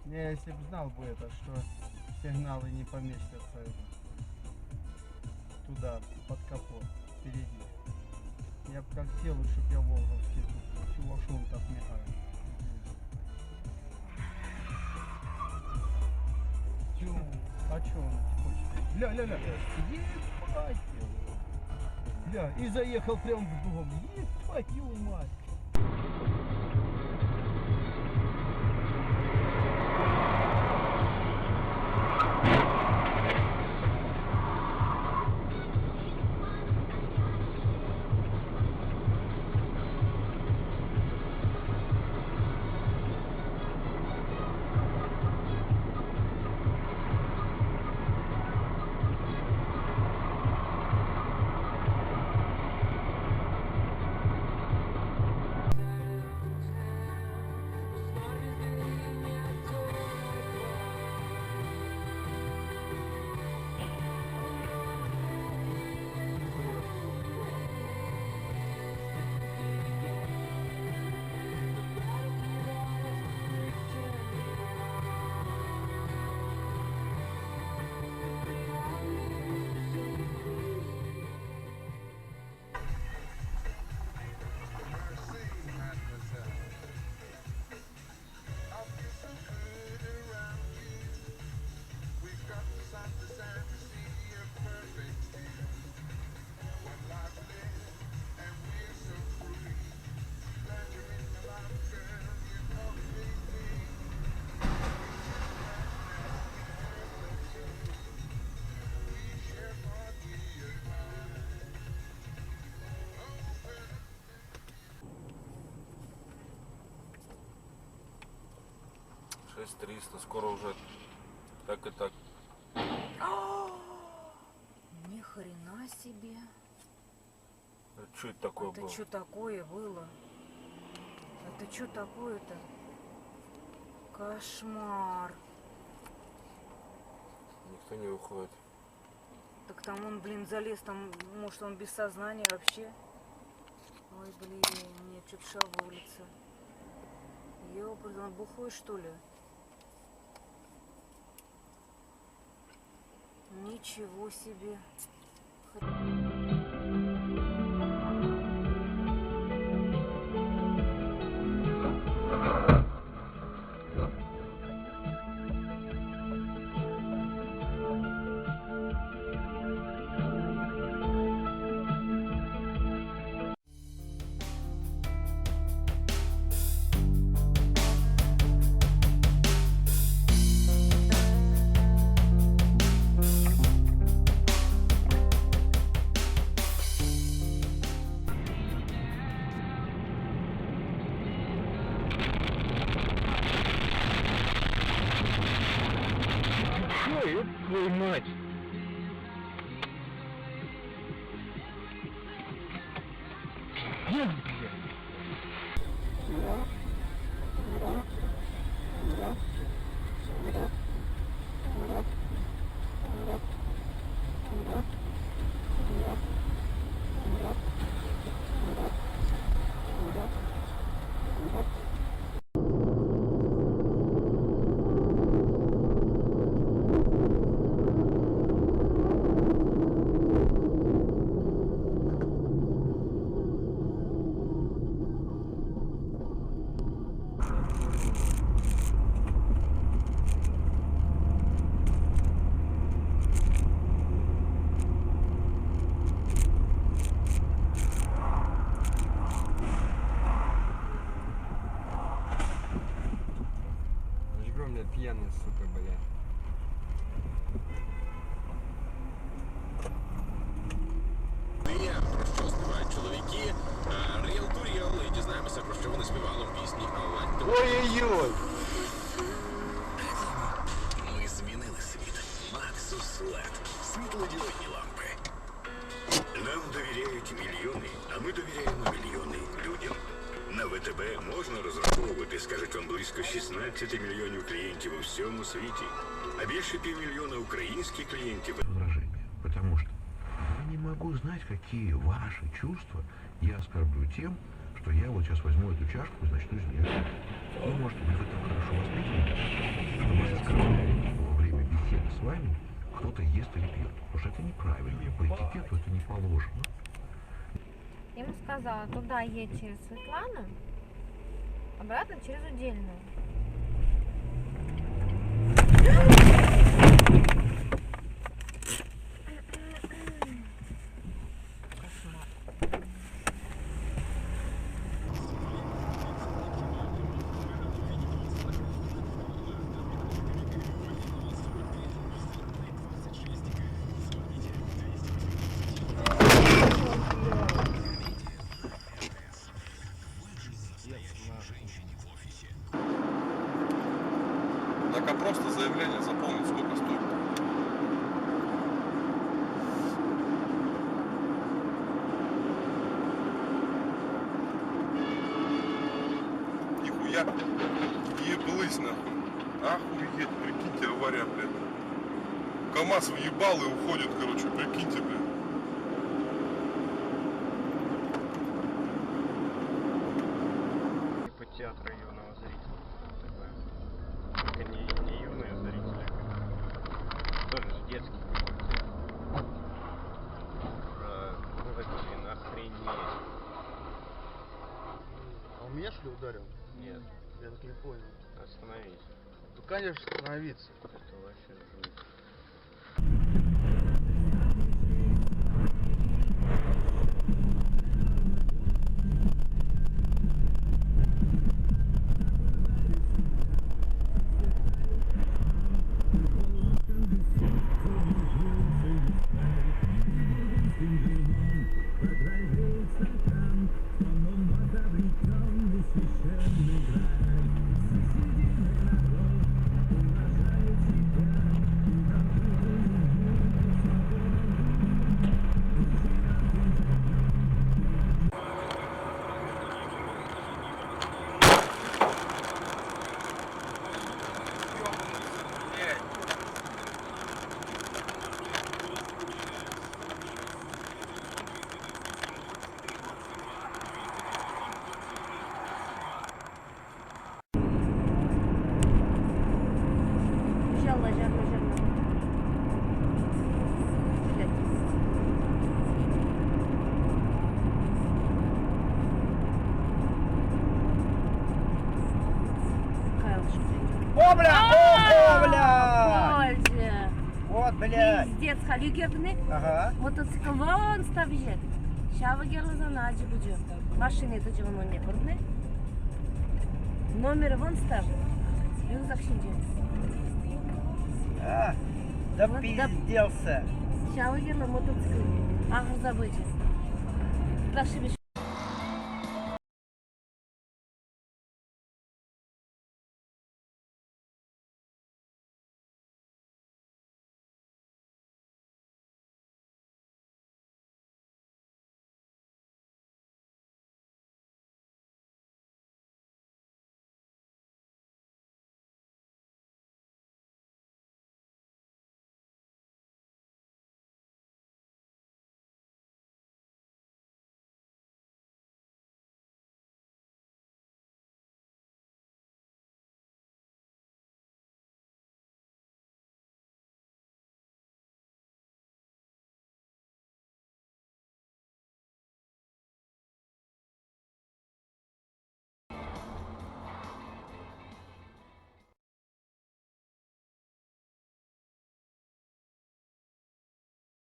Я если бы знал бы это, что сигналы не поместятся туда, под капот, впереди. Я бы как сделаю, чтоб я волговский тут. Чего ж он так мигает? Чё? А чё он хочет? Ля-ля-ля. Ебать его. Ля, и заехал прям в дом. Ебать твою мать. $6300, скоро уже так и так. Ни хрена себе. Что это такое Это было? что такое было? Это что такое-то? Кошмар. Никто не выходит. Так там он, блин, залез, там, может, он без сознания вообще? Ой, блин, мне что-то шавулится. Ёпрст, он бухой, что ли? Ничего себе. Ёб твою мать! Где, блядь? Бля, пьяный, сука, бля. Про що співають чоловіки? Real to Real. І дізнаємося, про що вони співали в пісні «Аллах». Ой-ой-ой! Ми змінили світ. Maxus LED. Світлодіодні лампи. Нам довіряють мільйони, а ми довіряємо мільйони людям. На ВТБ можна розраховувати, скажуть вам, близько 16 мільйонів клієнтів у всьому світі. А більше півмільйона українських клієнтів. Потому что я не могу знать, какие ваши чувства я оскорблю тем, что я вот сейчас возьму эту чашку и начну из нее. Ну, может, вы в этом хорошо воспитаны? кто-то ест или пьет. Потому что это неправильно. По этикету это не положено. Я ему сказала, туда едь через Светлану, обратно через Удельную. Так, а просто заявление заполнить сколько стоит? Нихуя. Еблысь нахуй. Охуеть, прикиньте, авария, блядь. КамАЗ въебал и уходит, короче, прикиньте, блядь. Типа театра юного зрителя. Такое. Только не юные зрители, а тоже же детский. Блин, охренеть. А он меня что ли ударил? Нет, Я так не понял. остановись. Ну конечно остановиться. Это вообще жуть. О, бля! О, бля! Боже! Вот, блядь! Пиздец, халюгерный. Ага. Мотоцикл вон ставит. Şava gelmeden acı bucu. Машины тут он не көрдү. Номер вон став. Рюкзак şimdi. А, да Вот, да. пизделся. Şava gelme мотоцикл. Ağır забычы. Прошу